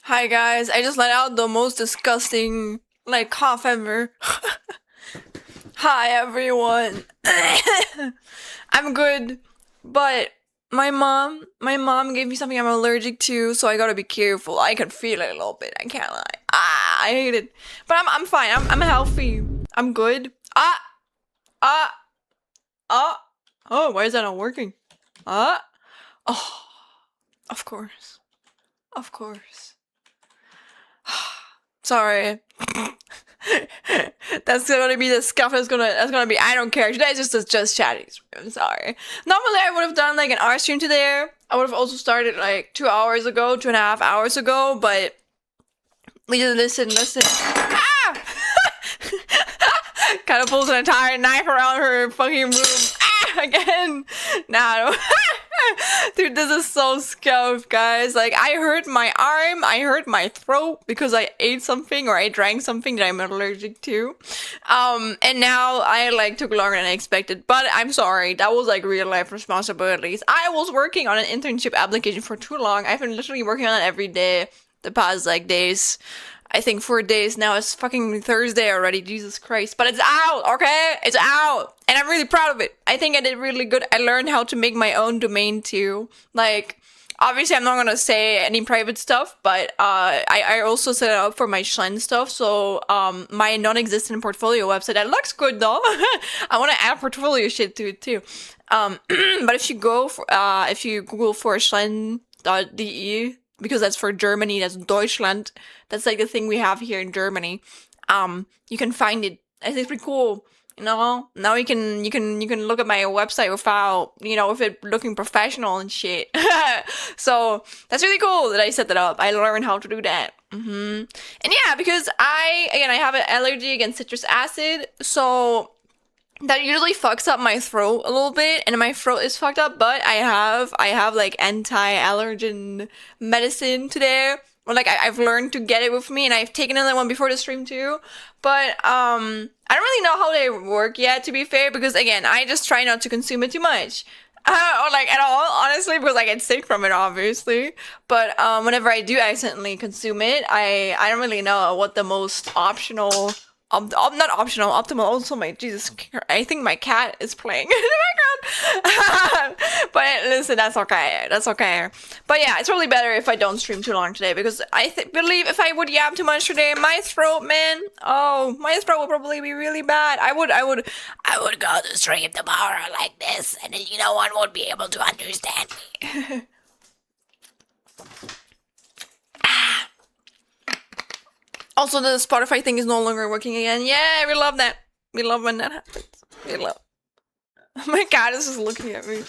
Hi guys, I just let out the most disgusting cough ever. Hi everyone. I'm good, but my mom gave me something I'm allergic to, so I gotta be careful. I can feel it a little bit. I can't lie. I hate it, but I'm fine. I'm healthy. I'm good. Ah. Oh, why is that not working? Oh, of course, of course. Sorry. That's gonna be the scuff. That's gonna be. I don't care. Today's just chatting. I'm sorry. Normally I would have done like an art stream today. I would have also started like 2 hours ago, 2.5 hours ago, but we just listen. Ah! Kind of pulls an entire knife around her fucking room. Ah! Again. Nah. Dude, this is so scuffed, guys. Like, I hurt my arm, I hurt my throat because I ate something or I drank something that I'm allergic to. And now I like took longer than I expected. But I'm sorry, that was like real life responsibilities. I was working on an internship application for too long. I've been literally working on it every day the past like days. I think 4 days now. It's fucking Thursday already. Jesus Christ. But it's out, okay? It's out. And I'm really proud of it. I think I did really good. I learned how to make my own domain too. Like, obviously I'm not gonna say any private stuff, but I also set it up for my Schlen stuff. So my non-existent portfolio website, that looks good though. I wanna add portfolio shit to it too. But if you go for if you Google for Schlen.de, because that's for Germany, that's Deutschland. That's like the thing we have here in Germany. You can find it. I think it's pretty cool. You know, now you can look at my website without, with it looking professional and shit. So that's really cool that I set that up. I learned how to do that. And yeah, because I have an allergy against citrus acid, so that usually fucks up my throat a little bit, and my throat is fucked up, but I have like anti-allergen medicine today. Or like I've learned to get it with me, and I've taken another one before the stream too. But I don't really know how they work yet, to be fair, because again, I just try not to consume it too much. Or like at all, honestly, because I get sick from it, obviously. But whenever I do accidentally consume it, I don't really know what the most optional not optional, optimal. Also, my Jesus, I think my cat is playing in the background. But listen, that's okay. That's okay. But yeah, it's really better if I don't stream too long today because I believe if I would yap too much today, my throat, man, oh, my throat would probably be really bad. I would go to stream tomorrow like this, and then no one would be able to understand me. Also, the Spotify thing is no longer working again. Yeah, we love that. We love when that happens. We love. My cat is just looking at me.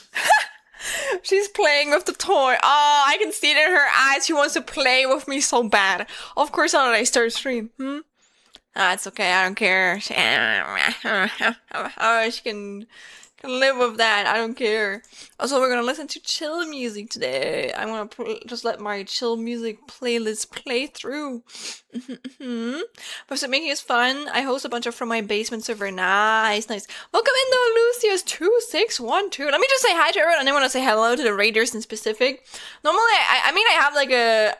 She's playing with the toy. Oh, I can see it in her eyes. She wants to play with me so bad. Of course, now that I start stream. It's okay. I don't care. Oh, she can live with that. I don't care. Also, we're gonna listen to chill music today. I'm gonna just let my chill music playlist play through. But making is fun. I host a bunch of from my basement server. Nice. Welcome in though, Lucius2612. Let me just say hi to everyone, and I want to say hello to the raiders in specific. Normally, I mean, I have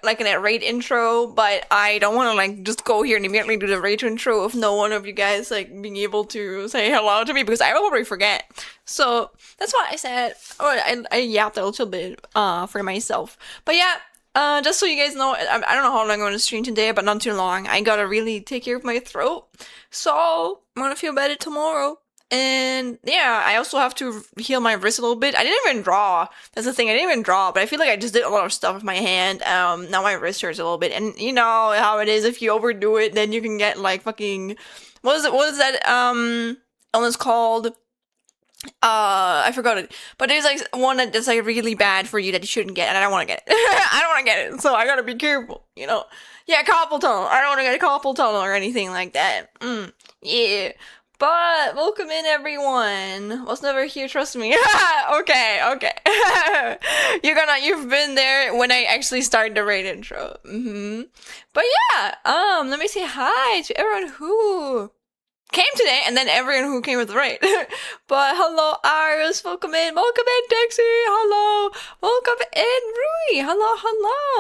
like a raid intro, but I don't want to like just go here and immediately do the raid intro if no one of you guys like being able to say hello to me because I will probably forget. So that's why I said, I yapped a little bit for myself. But yeah, just so you guys know, I don't know how long I'm going to stream today, but not too long. I gotta really take care of my throat. So I'm gonna feel better tomorrow. And yeah, I also have to heal my wrist a little bit. I didn't even draw. That's the thing, I didn't even draw, but I feel like I just did a lot of stuff with my hand. Now my wrist hurts a little bit. And you know how it is, if you overdo it, then you can get like fucking, what is that illness called? I forgot it, but there's like one that's like really bad for you that you shouldn't get, and I don't want to get it. I don't want to get it, so I gotta be careful, you know. Yeah, carpal tunnel. I don't want to get a carpal tunnel or anything like that. Yeah. But welcome in everyone. Was never here, trust me. Okay. You've been there when I actually started the raid intro. But yeah, let me say hi to everyone who came today, and then everyone who came with the raid. But hello, Iris. Welcome in, Dixie. Hello. Welcome in, Rui. Hello.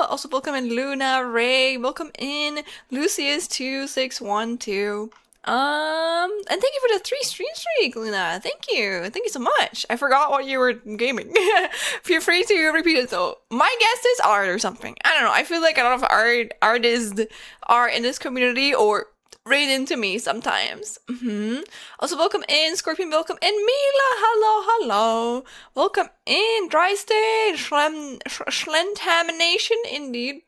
Also, welcome in, Luna, Ray. Welcome in, Lucius2612. And thank you for the 3 stream streak, Luna. Thank you so much. I forgot what you were gaming. Feel free to repeat it though. My guess is art or something. I don't know. I feel like a lot of artists are in this community or raid into me sometimes. Also, welcome in, Scorpion. Welcome in, Mila. Hello. Welcome in, Dry State, Schlentation, indeed.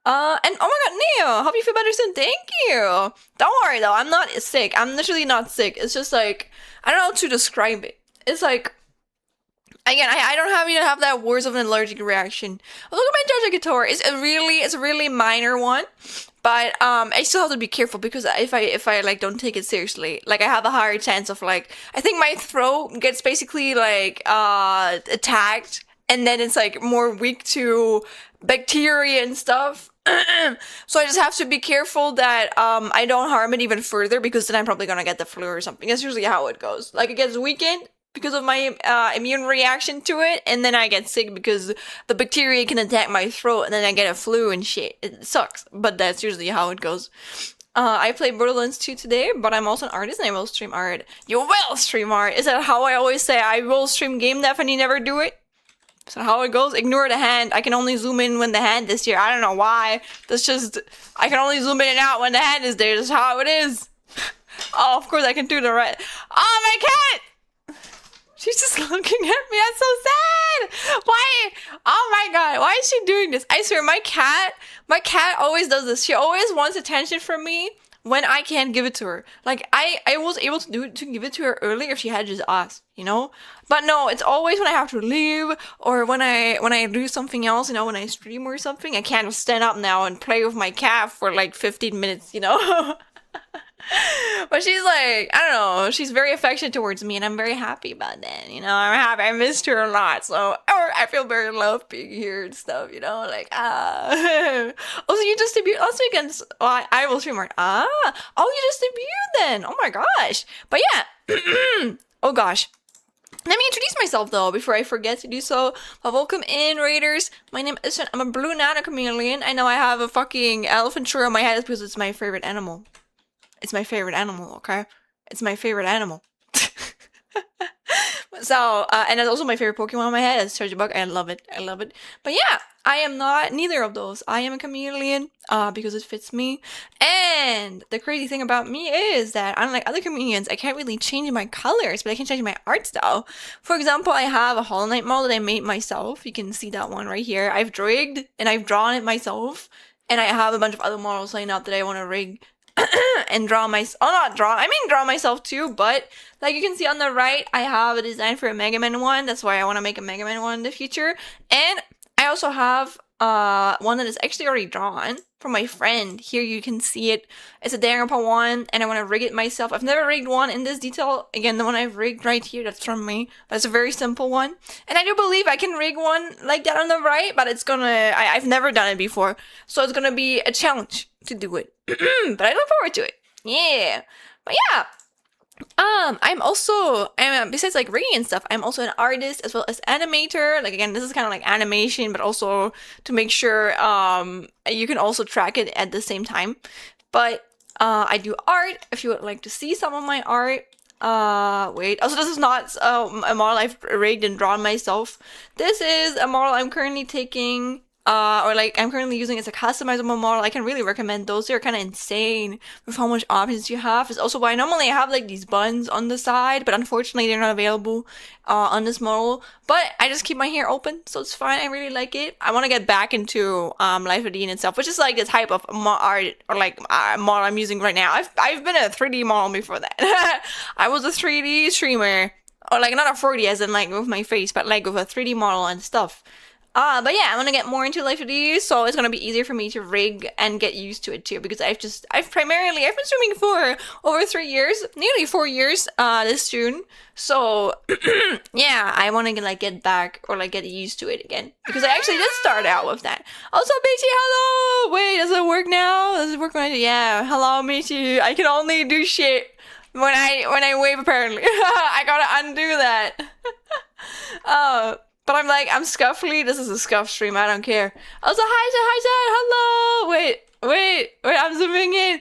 And oh my god, Neo, hope you feel better soon. Thank you. Don't worry though, I'm not sick. I'm literally not sick. It's just like, I don't know how to describe it. It's like, again, I don't even have that words of an allergic reaction. Look at my JoJo guitar. It's a really minor one. But I still have to be careful because if I like don't take it seriously, like I have a higher chance of like, I think my throat gets basically like attacked, and then it's like more weak to bacteria and stuff. So I just have to be careful that I don't harm it even further, because then I'm probably gonna get the flu or something. That's usually how it goes. Like it gets weakened because of my immune reaction to it, and then I get sick because the bacteria can attack my throat, and then I get a flu and shit. It sucks, but that's usually how it goes. I played Borderlands 2 today, but I'm also an artist and I will stream art. You will stream art! Is that how I always say I will stream game dev and you never do it? Is that how it goes? Ignore the hand. I can only zoom in when the hand is here. I don't know why. That's just, I can only zoom in and out when the hand is there. That's how it is. Oh, of course I can do the right. Oh, my cat! She's just looking at me. I'm so sad. Why? Oh my god. Why is she doing this? I swear, my cat always does this. She always wants attention from me when I can't give it to her. Like, I was able to give it to her earlier if she had just asked, you know? But no, it's always when I have to leave, or when I do something else, you know, when I stream or something. I can't just stand up now and play with my cat for like 15 minutes, you know? But she's like, I don't know, she's very affectionate towards me, and I'm very happy about that, you know? I'm happy. I missed her a lot, so I feel very loved being here and stuff, you know? Like, Also, you just debuted last weekend. Well, I will stream more. Oh, you just debuted then. Oh my gosh. But yeah. Oh gosh. Let me introduce myself though before I forget to do so. But welcome in, Raiders. My name is Schlen. I'm a blue nano chameleon. I know I have a fucking elephant shirt on my head because it's my favorite animal. It's my favorite animal, okay? It's my favorite animal. So, and that's also my favorite Pokemon on my head. It's Charjabug. I love it. I love it. But yeah, I am not neither of those. I am a chameleon, because it fits me. And the crazy thing about me is that unlike other chameleons, I can't really change my colors, but I can change my art style. For example, I have a Hollow Knight model that I made myself. You can see that one right here. I've rigged and I've drawn it myself. And I have a bunch of other models lined up that I want to rig and draw draw myself too, but like you can see on the right, I have a design for a Mega Man one. That's why I want to make a Mega Man one in the future. And I also have one that is actually already drawn from my friend. Here you can see it. It's a Danganronpa one, and I want to rig it myself. I've never rigged one in this detail. Again, the one I've rigged right here, that's from me. That's a very simple one. And I do believe I can rig one like that on the right, but it's gonna, I've never done it before. So it's gonna be a challenge to do it. But I look forward to it. Yeah. But yeah. I'm besides like rigging and stuff, I'm also an artist as well as animator. Like again, this is kind of like animation, but also to make sure you can also track it at the same time. But I do art. If you would like to see some of my art, wait. Also, this is not a model I've rigged and drawn myself. This is a model I'm currently taking. Or like I'm currently using as a customizable model. I can really recommend those. They're kind of insane with how much options you have. It's also why normally I have like these buns on the side, but unfortunately they're not available on this model. But I just keep my hair open, so it's fine. I really like it. I want to get back into Life of Dean and stuff, which is like the type of art or like model I'm using right now. I've been a 3D model before that. I was a 3D streamer, or like not a 4D as in like with my face, but like with a 3D model and stuff. But yeah, I want to get more into Life of D, so it's gonna be easier for me to rig and get used to it too, because I've been swimming for over 3 years, nearly 4 years, this June. So, yeah, I want to like get back or like get used to it again, because I actually did start out with that. Also, Michi, hello! Wait, does it work now? Does it work when yeah, hello, Michi. I can only do shit when I wave, apparently. I gotta undo that. But I'm scuffly. This is a scuff stream. I don't care. Also, hi, hello. Wait. I'm zooming in.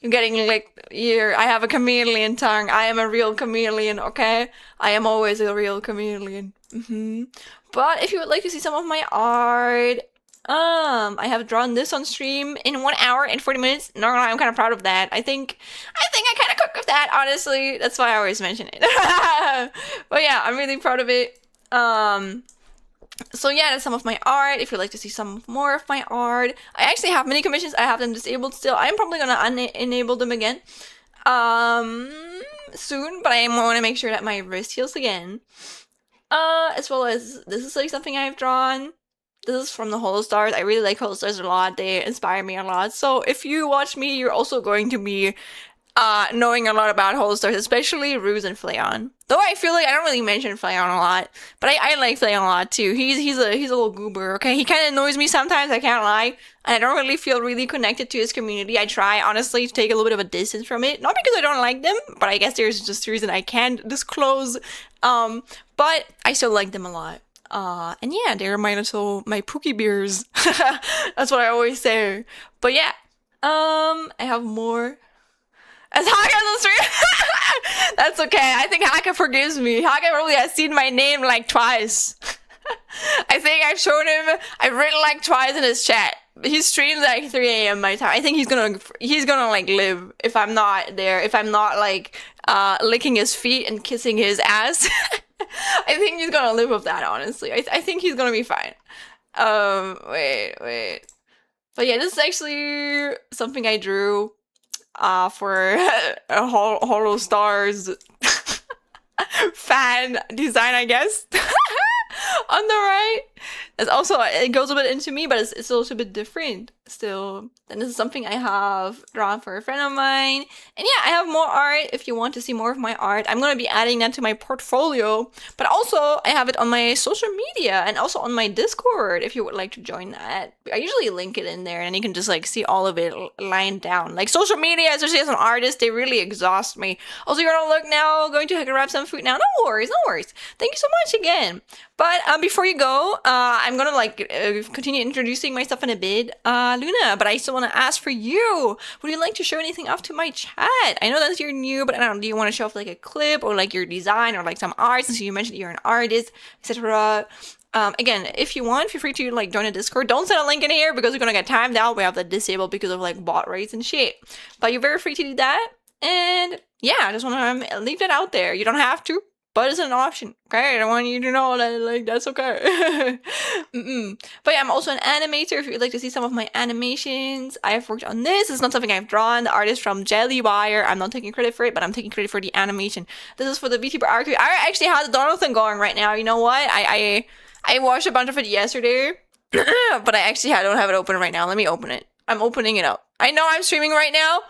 I'm getting like here. I have a chameleon tongue. I am a real chameleon. Okay, I am always a real chameleon. But if you would like to see some of my art, I have drawn this on stream in 1 hour and 40 minutes. No, I'm kind of proud of that. I think I kind of cooked with that, honestly. That's why I always mention it. But yeah, I'm really proud of it. So yeah, that's some of my art. If you'd like to see some more of my art, I actually have many commissions. I have them disabled still. I'm probably gonna enable them again soon, but I want to make sure that my wrist heals again. As well as this is like something I've drawn. This is from the Holo Stars. I really like Holo Stars a lot. They inspire me a lot. So if you watch me, you're also going to be knowing a lot about Holo Stars, especially Ruse and Flayon. Though I feel like I don't really mention Flayon a lot, but I like Flayon a lot too. He's a little goober, okay? He kind of annoys me sometimes, I can't lie. And I don't really feel really connected to his community. I try, honestly, to take a little bit of a distance from it. Not because I don't like them, but I guess there's just a reason I can't disclose. But I still like them a lot. And yeah, they're my Pookie beers. That's what I always say. But yeah, I have more. As Haka on the stream. That's okay. I think Haka forgives me. Haka probably has seen my name like twice. I think I've shown him, I've written like twice in his chat. He streams like 3 a.m. my time. I think he's gonna like live if I'm not there. If I'm not like licking his feet and kissing his ass. I think he's gonna live with that, honestly. I think he's gonna be fine. Wait. But yeah, this is actually something I drew for a Holo Stars fan design, I guess. On the right. It's also, it goes a bit into me, but it's also a bit different. still. Then this is something I have drawn for a friend of mine. And yeah, I have more art if you want to see more of my art. I'm gonna be adding that to my portfolio, but also I have it on my social media and also on my Discord if you would like to join that. I usually link it in there and you can just like see all of it lined down. Like social media, especially as an artist, they really exhaust me. Also, you're gonna look now, going to grab some food now. No worries, no worries. Thank you so much again. But before you go, I'm gonna like continue introducing myself in a bit, Luna. But I still want to ask for you. Would you like to show anything off to my chat? I know that you're new, but I don't know. Do you want to show off like a clip or like your design or like some art? Since you mentioned you're an artist, etc. Again, if you want, feel free to like join a Discord. Don't send a link in here because we're gonna get timed out. We have that disabled because of like bot rates and shit. But you're very free to do that. And yeah, I just want to leave that out there. You don't have to, but it's an option, okay? I don't want you to know that, like, that's okay. But yeah, I'm also an animator. If you'd like to see some of my animations, I have worked on this. It's not something I've drawn. The artist from Jellywire. I'm not taking credit for it, but I'm taking credit for the animation. This is for the VTuber archive. I actually have the Donald thing going right now. You know what? I watched a bunch of it yesterday, but I don't have it open right now. Let me open it. I'm opening it up. I know I'm streaming right now,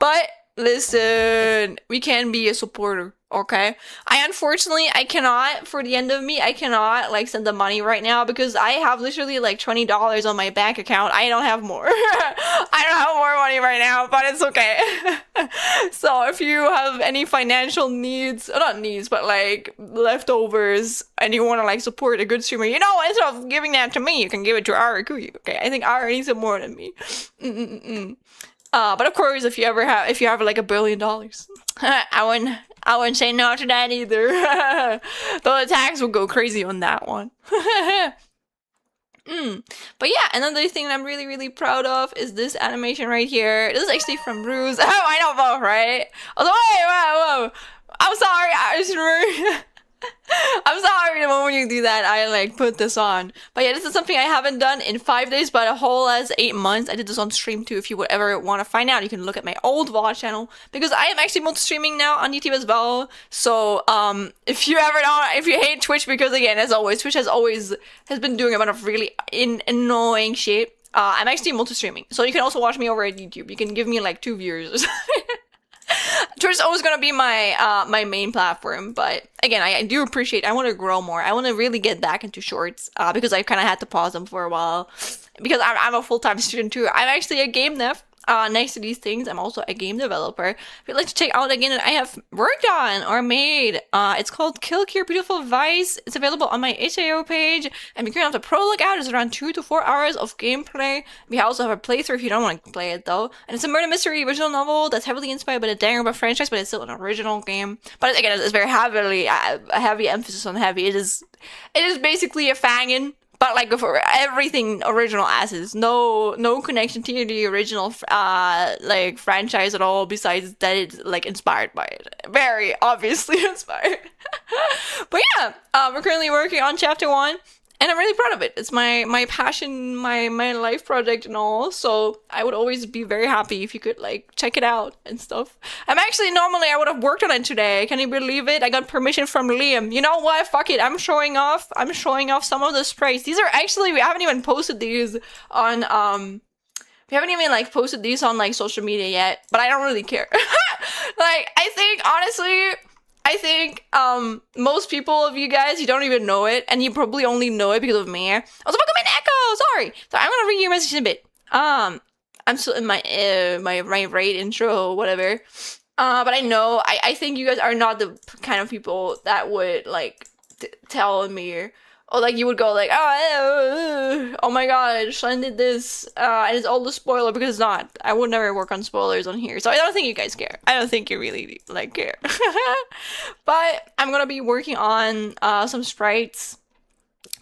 but listen, we can be a supporter, okay? Unfortunately, I cannot, for the end of me, I cannot, like, send the money right now because I have literally, like, $20 on my bank account. I don't have more. I don't have more money right now, but it's okay. So, if you have any financial needs, not needs, but, like, leftovers, and you want to, like, support a good streamer, you know, instead of giving that to me, you can give it to Arakuyu, okay? I think Ara needs it more than me. But of course, if you have like $1 billion, I wouldn't say no to that either. Though the tax will go crazy on that one. But yeah, another thing that I'm really, really proud of is this animation right here. This is actually from Ruse. Oh, I know both, right? Although, whoa. I'm sorry, I just I'm sorry, the moment you do that, I like put this on. But yeah, this is something I haven't done in 5 days, but a whole as 8 months. I did this on stream too. If you would ever want to find out, you can look at my old VOD channel because I am actually multi-streaming now on YouTube as well. So if you ever don't, if you hate Twitch, because again, as always, Twitch has been doing a bunch of really annoying shit. I'm actually multi-streaming, so you can also watch me over at YouTube. You can give me like 2 viewers. Twitch is always gonna be my my main platform, but again, I do appreciate. I want to grow more. I want to really get back into shorts because I kind of had to pause them for a while because I'm a full-time student too. I'm actually a game dev. Next to these things, I'm also a game developer. If you'd like to check out again that I have worked on or made, it's called Kill Cure Beautiful Vice. It's available on my HAO page, and we currently have the prologue out. It's around 2 to 4 hours of gameplay. We also have a playthrough if you don't want to play it though. And it's a murder mystery original novel that's heavily inspired by the Danganronpa franchise, but it's still an original game. But again, it's very heavily a heavy emphasis on heavy. It is basically a fangin'. But like for everything original asses, no connection to the original like franchise at all. Besides that, it's like inspired by it, very obviously inspired. But yeah, we're currently working on chapter 1, and I'm really proud of it. It's my passion, my life project and all. So I would always be very happy if you could like check it out and stuff. Normally I would have worked on it today. Can you believe it? I got permission from Liam. You know what? Fuck it. I'm showing off some of the sprays. These are actually, we haven't even posted these on we haven't even like posted these on like social media yet, but I don't really care. Like I think most people of you guys, you don't even know it, and you probably only know it because of me. Also, welcome in Echo. Sorry. So I'm gonna read your message in a bit. I'm still in my right intro, whatever. But I think you guys are not the kind of people that would like tell me, or like you would go like, oh my god, Schlen did this, and it's all the spoiler, because it's not. I would never work on spoilers on here, so I don't think you guys care. I don't think you really like care. But I'm gonna be working on some sprites,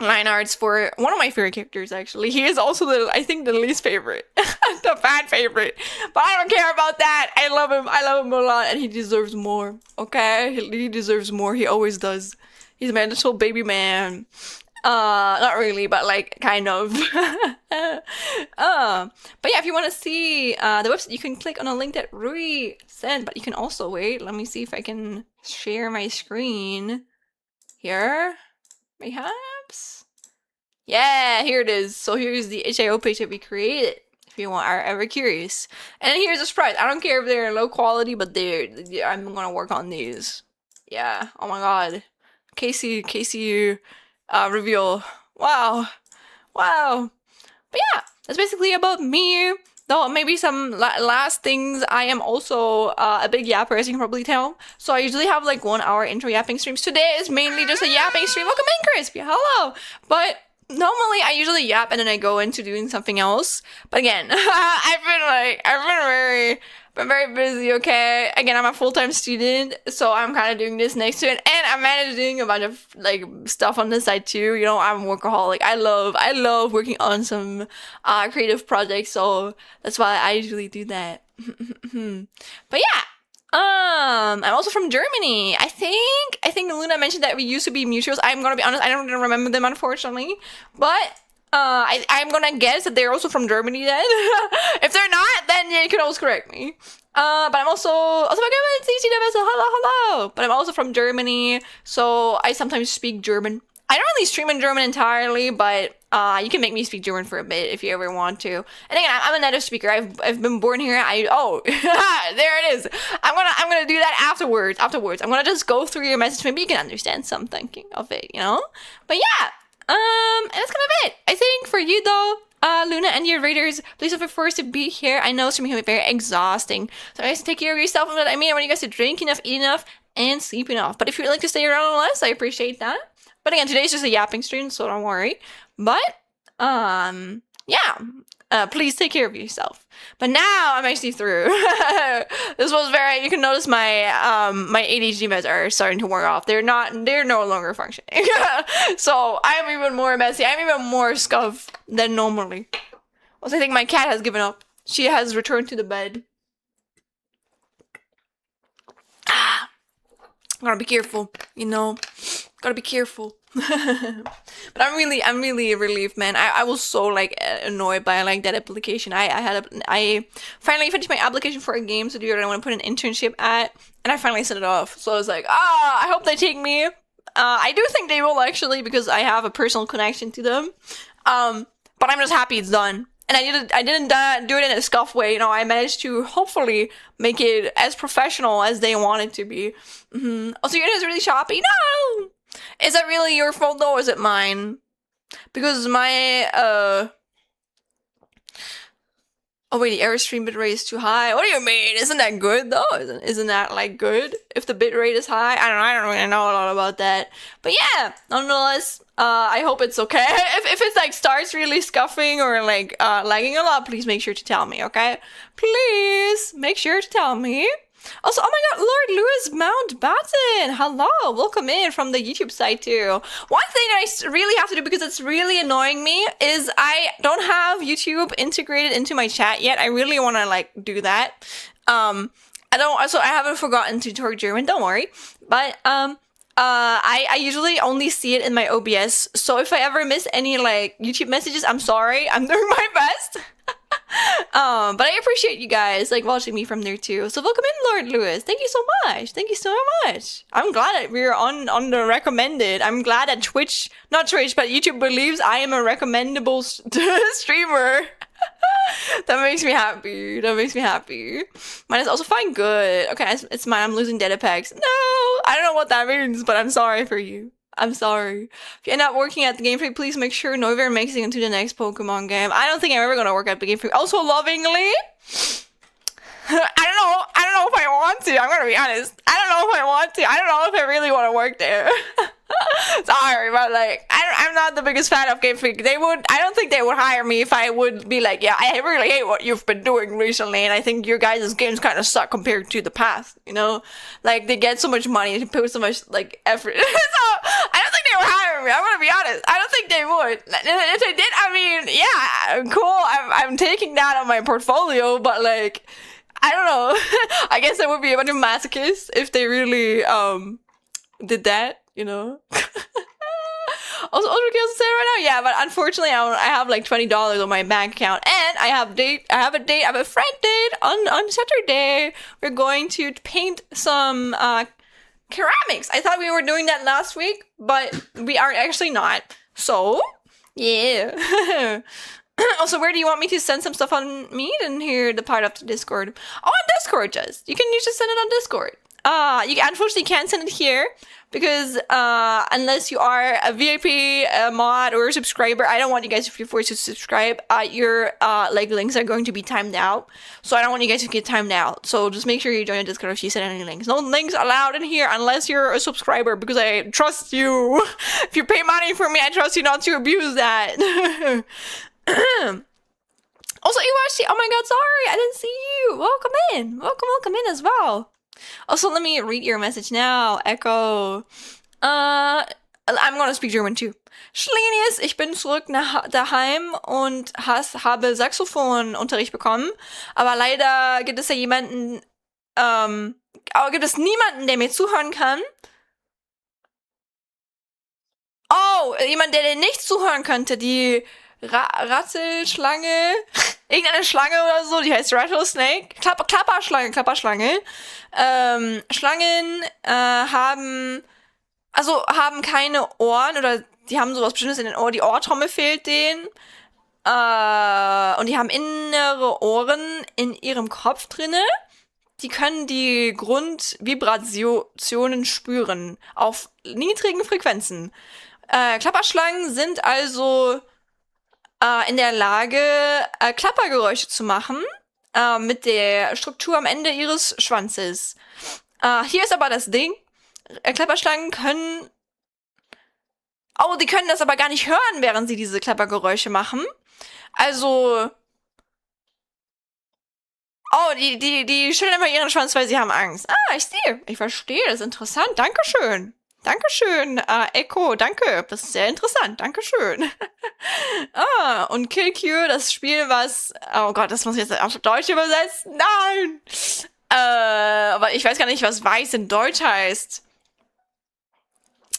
line arts for one of my favorite characters. Actually, he is also I think the least favorite, the bad favorite. But I don't care about that. I love him a lot, and he deserves more. Okay, he deserves more. He always does. He's my little baby man. Not really, but like kind of. But yeah, if you want to see the website, you can click on a link that Rui sent. But you can also wait. Let me see if I can share my screen here. Perhaps. Yeah, here it is. So here's the HIO page that we created if you are ever curious. And then here's a surprise. I don't care if they're low quality, but I'm gonna work on these. Yeah. Oh my god. Casey reveal. Wow. Wow. But yeah, that's basically about me. Though maybe some last things. I am also a big yapper, as you can probably tell. So I usually have like 1 hour intro yapping streams. Today is mainly just a yapping stream. Welcome in, Crispy. Hello. But normally I usually yap and then I go into doing something else. But again, I've been very busy, okay? Again, I'm a full-time student, so I'm kind of doing this next to it, and I'm managing a bunch of like stuff on the side too. You know, I'm a workaholic. I love working on some creative projects, so that's why I usually do that. But yeah. I'm also from Germany. I think Luna mentioned that we used to be mutuals. I'm gonna be honest, I don't remember them, unfortunately. But I'm gonna guess that they're also from Germany then. If they're not, then yeah, you can always correct me. But I'm also hello. But I'm also from Germany, so I sometimes speak German. I don't really stream in German entirely, but you can make me speak German for a bit if you ever want to. And again, I'm a native speaker. I've been born here. There it is. I'm gonna do that afterwards. I'm gonna just go through your message. Maybe you can understand something of it, you know? But yeah. And that's kind of it. I think for you though, Luna and your raiders, please don't feel forced to be here. I know streaming can be very exhausting. So guys, take care of yourself. And what I mean, I want you guys to drink enough, eat enough, and sleep enough. But if you'd like to stay around less, I appreciate that. But again, today's just a yapping stream, so don't worry. But, yeah. Please take care of yourself. But now I'm actually through. This was very, you can notice my my ADHD meds are starting to wear off. They're no longer functioning. So I'm even more messy. I'm even more scuffed than normally. Also, I think my cat has given up. She has returned to the bed. Gotta be careful, you know. Gotta be careful. But I'm really relieved, man. I was so like annoyed by like that application. I finally finished my application for a game to do that I want to put an internship at, and I finally sent it off. So I was like, I hope they take me. I do think they will actually, because I have a personal connection to them. But I'm just happy it's done. And I didn't do it in a scuff way, you know. I managed to hopefully make it as professional as they want it to be. Also, your internet is really choppy. No! Is that really your fault though, or is it mine? Because my, oh wait, the Airstream bitrate is too high. What do you mean? Isn't that good though? Isn't that like good if the bitrate is high? I don't really know a lot about that. But yeah, nonetheless, I hope it's okay. If it like starts really scuffing or like lagging a lot, please make sure to tell me, okay? Please make sure to tell me. Also, oh my god, Lord Lewis Mountbatten! Hello, welcome in from the YouTube side too. One thing I really have to do, because it's really annoying me, is I don't have YouTube integrated into my chat yet. I really want to like do that. I haven't forgotten to talk German, don't worry. But I usually only see it in my OBS, so if I ever miss any like YouTube messages, I'm sorry. I'm doing my best. But I appreciate you guys like watching me from there too. So welcome in, Lord Lewis. Thank you so much. Thank you so much. I'm glad that we're on the recommended. I'm glad that not Twitch, but YouTube believes I am a recommendable streamer. That makes me happy. Mine is also fine. Good. Okay, it's mine. I'm losing data packs. No, I don't know what that means, but I'm sorry for you. I'm sorry. If you end up working at the Game Freak, please make sure Noivern makes it into the next Pokemon game. I don't think I'm ever gonna work at the Game Freak. Also, lovingly, I don't know if I want to. I'm gonna be honest. I don't know if I want to. I don't know if I really want to work there. Sorry, but like, I'm not the biggest fan of Game Freak. I don't think they would hire me if I would be like, yeah, I really hate what you've been doing recently, and I think your guys' games kind of suck compared to the past, you know? Like, they get so much money to put so much, like, effort. So, I don't think they would hire me. I'm gonna be honest. I don't think they would. If they did, I mean, yeah, cool. I'm taking that on my portfolio, but like, I don't know. I guess I would be a bunch of masochists if they really, did that, you know? Also, Ultra Kills say right now, yeah, but unfortunately, I have like $20 on my bank account, and I have a friend date on Saturday. We're going to paint some ceramics. I thought we were doing that last week, but we are actually not. So, yeah. Also, where do you want me to send some stuff on me? Didn't hear the part of the Discord. Oh, on Discord, just. You can just send it on Discord. You unfortunately can't send it here because unless you are a VIP mod or a subscriber, I don't want you guys to be forced to subscribe. Your like links are going to be timed out, so I don't want you guys to get timed out. So just make sure you join the Discord if you send any links. No links allowed in here unless you're a subscriber because I trust you. If you pay money for me, I trust you not to abuse that. Also, Iwashi, oh my god, sorry, I didn't see you. Welcome in. Welcome in as well. Also, let me read your message now. Echo. I'm gonna speak German too. Schlenius, ich bin zurück nach daheim und habe Saxophonunterricht bekommen. Aber leider gibt es ja jemanden, aber gibt es niemanden, der mir zuhören kann. Oh, jemand, der nicht zuhören könnte. Die Rattelschlange, irgendeine Schlange oder so, die heißt Rattlesnake. Klapperschlange. Schlangen haben keine Ohren oder die haben sowas Bestimmtes in den Ohren. Die Ohrtrommel fehlt denen. Und die haben innere Ohren in ihrem Kopf drinne. Die können die Grundvibrationen spüren auf niedrigen Frequenzen. Klapperschlangen sind also in der Lage, Klappergeräusche zu machen, mit der Struktur am Ende ihres Schwanzes. Hier ist aber das Ding. Klapperschlangen können... Oh, die können das aber gar nicht hören, während sie diese Klappergeräusche machen. Also... Oh, die schütteln immer ihren Schwanz, weil sie haben Angst. Ah, ich sehe. Ich verstehe. Das ist interessant. Dankeschön. Dankeschön, Echo, danke. Das ist sehr interessant. Dankeschön. Und Kill Cure, das Spiel, was... Oh Gott, das muss ich jetzt auf Deutsch übersetzen. Nein! Aber ich weiß gar nicht, was weiß in Deutsch heißt.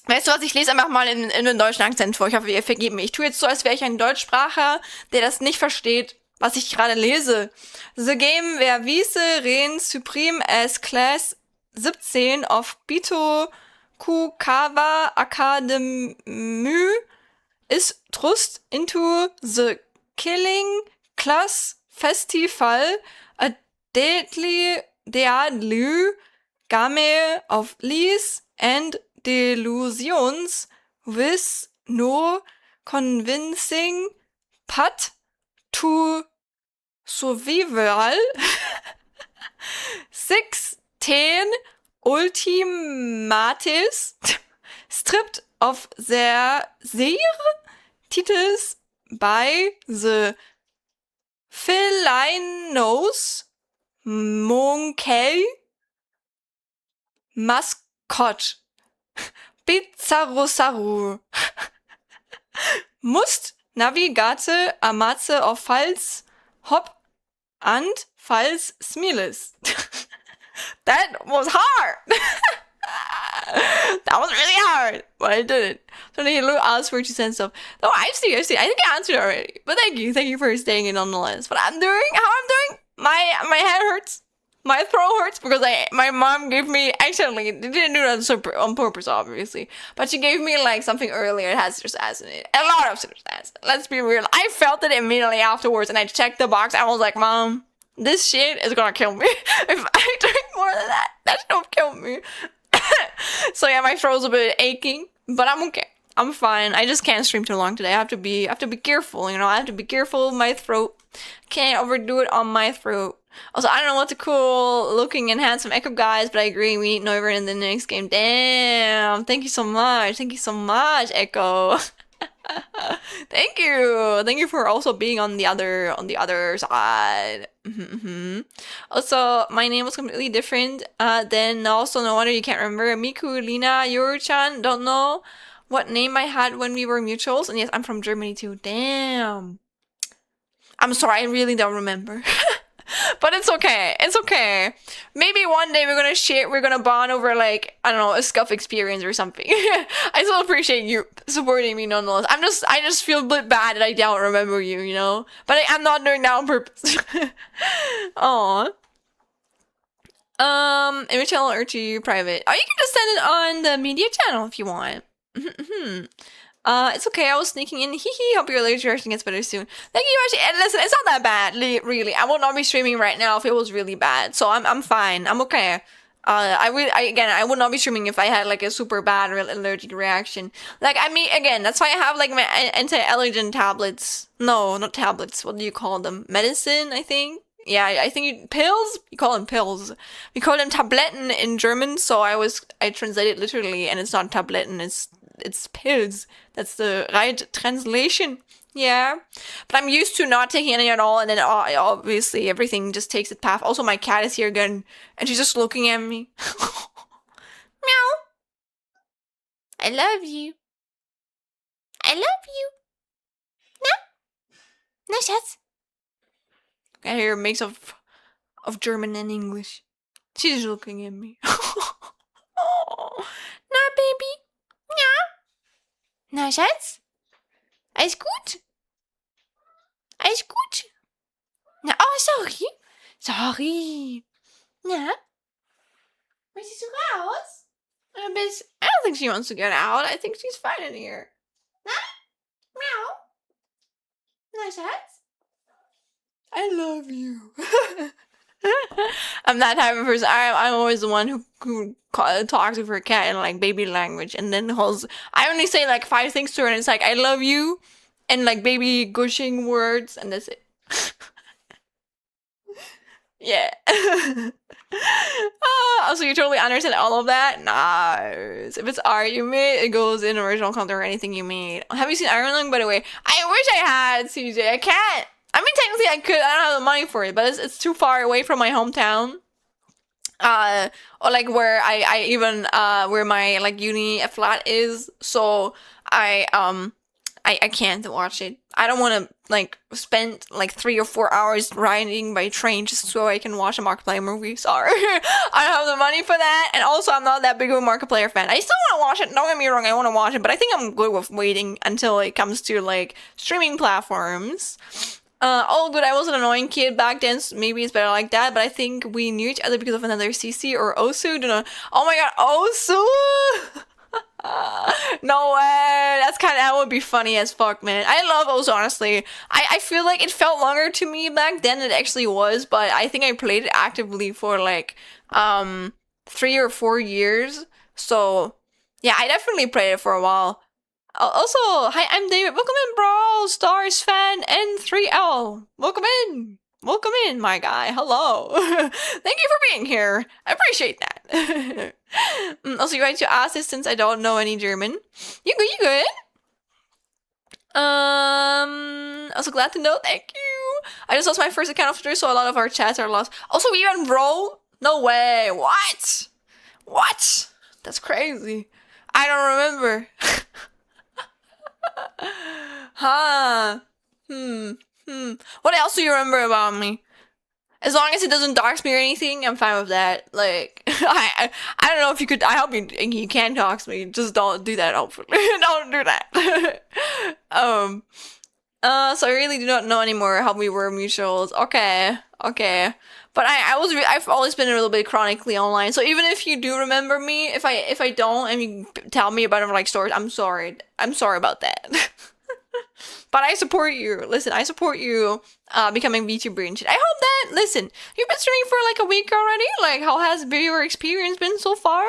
Weißt du was, ich lese einfach mal in den deutschen Akzent vor. Ich hoffe, ihr vergebt mir. Ich tue jetzt so, als wäre ich ein Deutschspracher, der das nicht versteht, was ich gerade lese. The game where Wiese Ren Supreme as Class 17 of Bito Kukawa Academy is thrust into the killing class festival a deadly game of lies and delusions with no convincing path to survival. 16 Ultimates stripped of their titles by the felinos monkey mascot Bizarrosaru must navigate amatse of false hop and false smiles. That was hard. That was really hard, but I did it. So they asked for 2 cents stuff. No, I see. I think I answered already. But thank you for staying in nonetheless. But how I'm doing, my head hurts, my throat hurts because my mom gave me, actually, they didn't do that on purpose, obviously, but she gave me like something earlier. It has citrus acid in it, a lot of citrus acid. Let's be real. I felt it immediately afterwards, and I checked the box. I was like, Mom, this shit is gonna kill me. If I drink more than that shit will kill me. So yeah, my throat's a bit aching, but I'm okay. I'm fine. I just can't stream too long today. I have to be careful, you know. I have to be careful of my throat. Can't overdo it on my throat. Also, I don't know what the cool looking and handsome Echo guys, but I agree we need Noivern in the next game. Damn. Thank you so much. Thank you so much, Echo. Thank you. Thank you for also being on the other side. Also, my name was completely different. Then also no wonder you can't remember. Miku, Lina, Yoru-chan, don't know what name I had when we were mutuals. And yes, I'm from Germany too. Damn. I'm sorry, I really don't remember. But it's okay. It's okay. Maybe one day we're gonna bond over, like, I don't know, a scuff experience or something. I still appreciate you supporting me nonetheless. I just feel a bit bad that I don't remember you, you know? But I'm not doing that on purpose. Aww. Image channel or to private. Oh, you can just send it on the media channel if you want. It's okay. I was sneaking in. Hiiii. Hope your allergic reaction gets better soon. Thank you, Yoshi. And listen, it's not that bad. Really, I would not be streaming right now if it was really bad. So I'm fine. I'm okay. I would not be streaming if I had like a super bad allergic reaction. Like, I mean, again, that's why I have like my anti-allergen tablets. No, not tablets. What do you call them? Medicine, I think. Yeah, I think pills. You call them pills. We call them Tabletten in German. So I translated literally, and it's not Tabletten. It's pills. That's the right translation. Yeah, but I'm used to not taking any at all, and then obviously everything just takes its path. Also, my cat is here again, and she's just looking at me. Meow. I love you. I love you. No. No, schatz. I hear a mix of German and English. She's just looking at me. Oh, na, baby. Ja. Na, Schatz? Alles gut? Alles gut? Na, oh, sorry. Sorry. Ja. Möchtest du raus? I don't think she wants to get out. I think she's fine in here. Na? Meow. Na, Schatz? I love you. I'm that type of person. I'm always the one who talks with her cat in like baby language, and then I only say like 5 things to her, and it's like I love you, and like baby gushing words, and that's it. Yeah. Also, you totally understand all of that? Nice. If it's art you made, it goes in original content or anything you made. Have you seen Iron Lung, by the way? I wish I had, CJ. I can't. I mean, technically I could. I don't have the money for it, but it's too far away from my hometown. Or like where I even where my like uni flat is. So I can't watch it. I don't want to like spend like 3 or 4 hours riding by train just so I can watch a Markiplier movie. Sorry. I don't have the money for that. And also I'm not that big of a Markiplier fan. I still want to watch it. Don't get me wrong, I want to watch it, but I think I'm good with waiting until it comes to like streaming platforms. Oh good, I was an annoying kid back then, so maybe it's better like that, but I think we knew each other because of another CC or Osu. Don't know. Oh my god, Osu! No way! That would be funny as fuck, man. I love Osu, honestly. I feel like it felt longer to me back then than it actually was, but I think I played it actively for like 3 or 4 years. So yeah, I definitely played it for a while. Also, hi, I'm David. Welcome in, Brawl Stars fan N3L. Welcome in, my guy. Hello. Thank you for being here. I appreciate that. Also, you like to ask this since I don't know any German. You good? Also glad to know. Thank you. I just lost my first account of Twitter, so a lot of our chats are lost. Also, we even Brawl? No way. What? What? That's crazy. I don't remember. Huh. What else do you remember about me? As long as it doesn't dox me or anything, I'm fine with that. Like, I don't know if you could. I hope you can dox me. Just don't do that. Hopefully, don't do that. So I really do not know anymore how we were mutuals. Okay. But I've always been a little bit chronically online. So even if you do remember me, if I don't, and you tell me about it like stories, I'm sorry. I'm sorry about that. But I support you. Listen, I support you becoming VTuber and shit. I hope that, listen, you've been streaming for like a week already. Like, how has your experience been so far?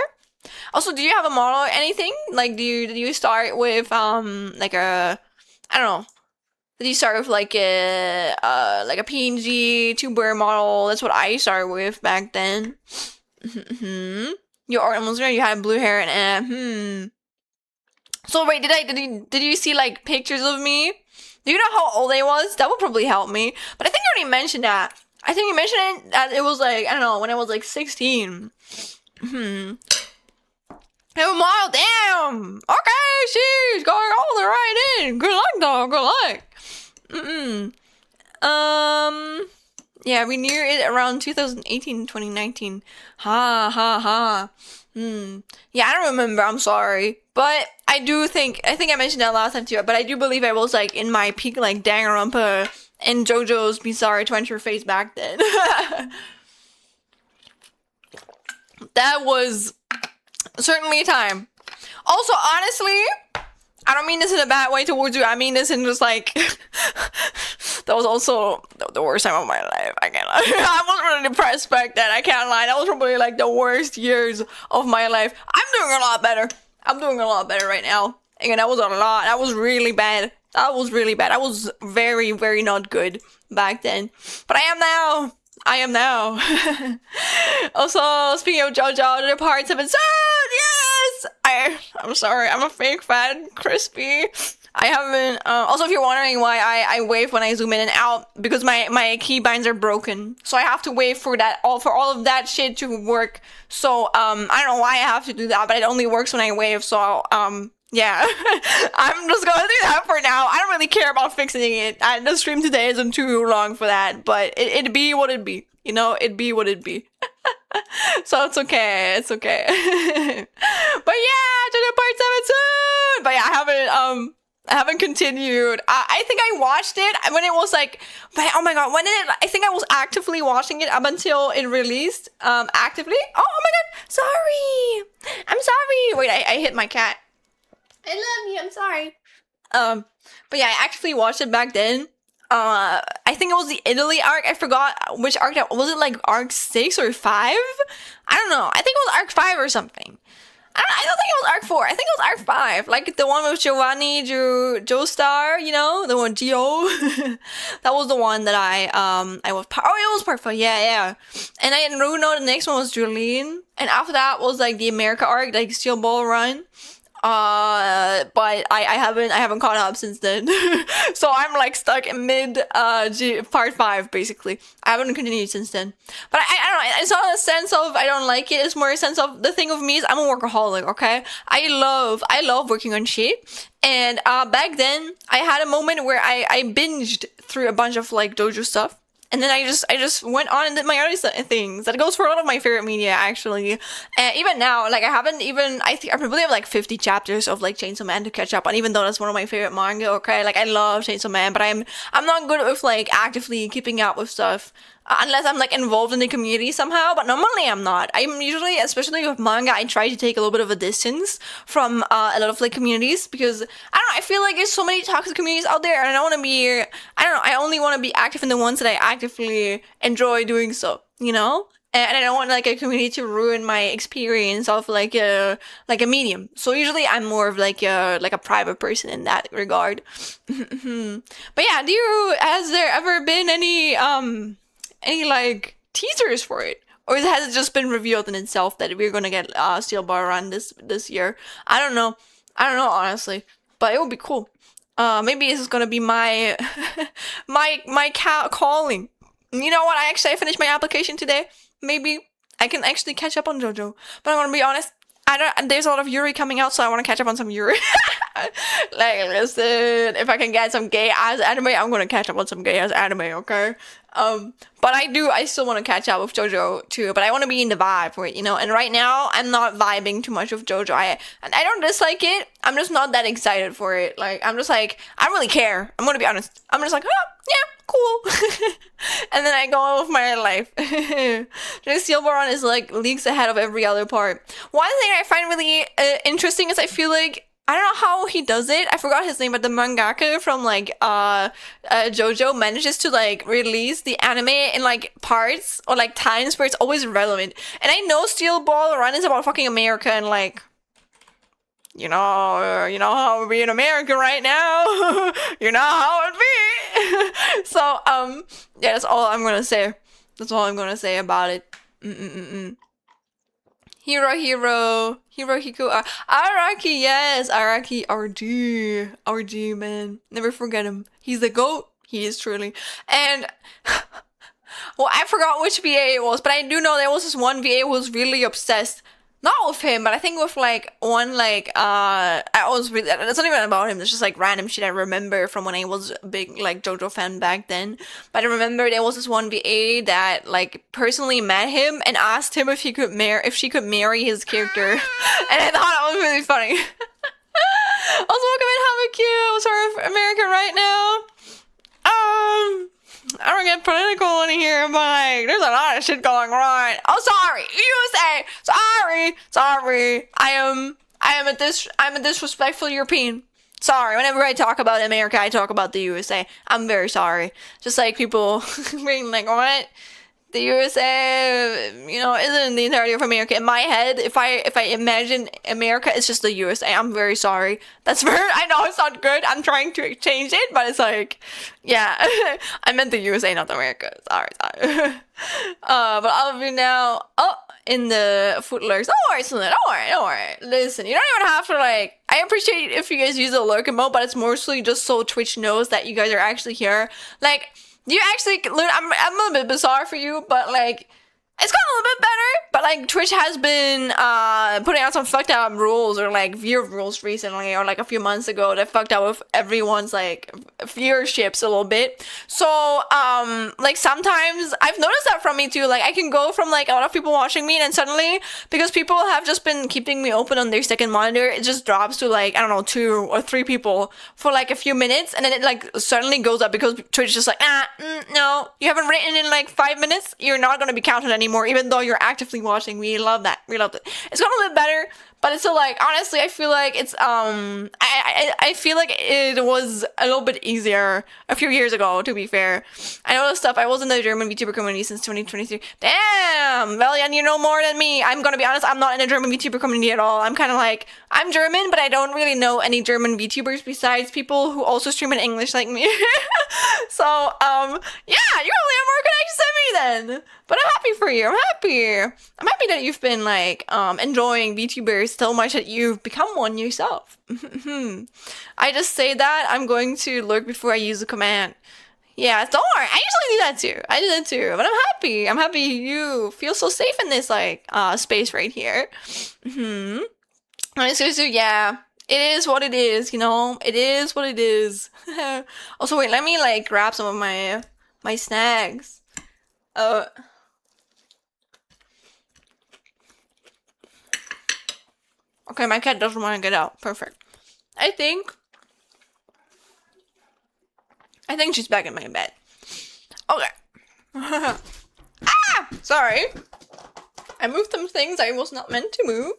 Also, do you have a model or anything? Like, did you start with like a, I don't know. Did you start with like a PNG tuber model? That's what I started with back then. Your art almost there. You had blue hair and So wait, did you see like pictures of me? Do you know how old I was? That would probably help me. But I think you already mentioned that. I think you mentioned it that it was like, I don't know, when I was like 16. Hey, model, damn. Okay, she's going all the right in. Good luck, dog. Good luck. Yeah, we near it around 2018, 2019. Ha. Yeah, I don't remember. I'm sorry. But I think I mentioned that last time too, but I do believe I was like in my peak like Danganronpa and JoJo's Bizarre Adventure phase back then. That was certainly a time. Also, honestly, I don't mean this in a bad way towards you. I mean this in just like that was also the worst time of my life. I can't lie. I was really depressed back then. I can't lie. That was probably like the worst years of my life. I'm doing a lot better. I'm doing a lot better right now. And that was a lot. That was really bad. That was really bad. I was very, very not good back then. But I am now. I am now. Also, speaking of JoJo, the part 7 soon! Yes! I'm sorry, I'm a fake fan, Crispy. I haven't, also if you're wondering why I wave when I zoom in and out, because my keybinds are broken. So I have to wait for that, for all of that shit to work. So, I don't know why I have to do that, but it only works when I wave, so, yeah. I'm just gonna do that for now. I don't really care about fixing it. The stream today isn't too long for that, but it'd be what it'd be. You know, it'd be what it'd be. So it's okay. It's okay. But yeah, to the part 7 soon. But yeah, I haven't continued. I think I watched it when it was like, but oh my god, when did it? I think I was actively watching it up until it released. Actively. Oh my god, sorry. I'm sorry. Wait, I hit my cat. I love you. I'm sorry. But yeah, I actually watched it back then. I think it was the Italy arc. I forgot which arc that was. It like arc 6 or 5? I don't know. I think it was arc 5 or something. I don't think it was arc 4. I think it was arc 5. Like the one with Giovanni, Joestar, you know, the one Gio. That was the one that I was part. Oh, it was part 5. Yeah. And I didn't really know the next one was Julene. And after that was like the America arc, like Steel Ball Run. But I haven't caught up since then. So I'm like stuck in mid part 5 basically. I haven't continued since then. But I don't know, it's not a sense of I don't like it, it's more a sense of the thing of me is I'm a workaholic, okay? I love working on shit. And back then I had a moment where I binged through a bunch of like dojo stuff. And then I just went on and did my other things. That goes for a lot of my favorite media, actually. And even now, like, I think I probably have like 50 chapters of like Chainsaw Man to catch up on, even though that's one of my favorite manga, okay? Like, I love Chainsaw Man, but I'm not good with like actively keeping up with stuff. Unless I'm like involved in the community somehow, but normally I'm not. I'm usually, especially with manga, I try to take a little bit of a distance from a lot of like communities because I don't know, I feel like there's so many toxic communities out there and I don't want to be, I don't know, I only want to be active in the ones that I actively enjoy doing so, you know? And I don't want like a community to ruin my experience of like a medium. So usually I'm more of like a private person in that regard. But yeah, has there ever been any like teasers for it, or has it just been revealed in itself that we're gonna get Steel Bar Run this year? I don't know honestly, but it would be cool. Maybe this is gonna be my my calling. You know what? I finished my application today. Maybe I can actually catch up on JoJo. But I'm gonna be honest. There's a lot of Yuri coming out, so I want to catch up on some Yuri. Like, listen, if I can get some gay ass anime, I'm gonna catch up on some gay ass anime, okay? But I still want to catch up with JoJo too, but I want to be in the vibe for it, you know? And right now, I'm not vibing too much with JoJo. I don't dislike it, I'm just not that excited for it. Like, I'm just like, I don't really care. I'm gonna be honest. I'm just like, oh, yeah, cool. And then I go on with my life. The Steel Baron is like leagues ahead of every other part. One thing I find really interesting is I feel like I don't know how he does it. I forgot his name, but the mangaka from like JoJo manages to like release the anime in like parts or like times where it's always relevant. And I know Steel Ball Run is about fucking America and like, you know how it be in America right now. You know how it be. So yeah, that's all I'm gonna say. That's all I'm gonna say about it. Hiro Hiku, Araki, yes, Araki, RG, man, never forget him. He's the GOAT. He is truly. And well, I forgot which VA it was, but I do know there was this one VA who was really obsessed. Not with him, but I think with like one like it's not even about him, it's just like random shit I remember from when I was a big like JoJo fan back then. But I remember there was this one VA that like personally met him and asked him if she could marry his character. And I thought that was really funny. Also, welcome in Hamaku, sort of America right now. I don't get political in here, but like, there's a lot of shit going on. Oh, sorry, USA. Sorry. I'm a disrespectful European. Sorry, whenever I talk about America, I talk about the USA. I'm very sorry. Just like people being like, what? The USA, you know, isn't the entirety of America. In my head, if I imagine America, it's just the USA. I'm very sorry. That's very, I know it's not good. I'm trying to change it, but it's like, yeah. I meant the USA, not America. Sorry. But all of you now, in the footlurks. Don't worry, Selena. Don't worry. Listen, you don't even have to like. I appreciate if you guys use the lurk mode, but it's mostly just so Twitch knows that you guys are actually here. Like, you actually. I'm a little bit bizarre for you, but like, it's gotten a little bit better. But like, Twitch has been putting out some fucked up rules or like viewer rules recently, or like a few months ago that fucked up with everyone's like viewerships a little bit. So like sometimes I've noticed that from me too. Like I can go from like a lot of people watching me, and then suddenly, because people have just been keeping me open on their second monitor, it just drops to like, I don't know, 2 or 3 people for like a few minutes, and then it like suddenly goes up because Twitch is just like, no, you haven't written in like 5 minutes, you're not gonna be counted anymore, even though you're actively watching. We love that. We love it. It's gotten a little bit better, but it's still like, honestly, I feel like it's I feel like it was a little bit easier a few years ago, to be fair. I know this stuff. I was in the German VTuber community since 2023. Damn, Valian, you know more than me. I'm gonna be honest, I'm not in a German VTuber community at all. I'm kind of like, I'm German, but I don't really know any German VTubers besides people who also stream in English like me. So, yeah, you only have more connections than me then. But I'm happy for you. I'm happy. I'm happy that you've been like enjoying VTubers so much that you've become one yourself. I just say that I'm going to lurk before I use the command. Yeah, don't worry. I usually do that too. I do that too. But I'm happy. I'm happy you feel so safe in this like space right here. So yeah. It is what it is, you know? It is what it is. Also, wait, let me like grab some of my snacks. Okay, my cat doesn't want to get out. Perfect. I think she's back in my bed. Okay. Sorry. I moved some things I was not meant to move.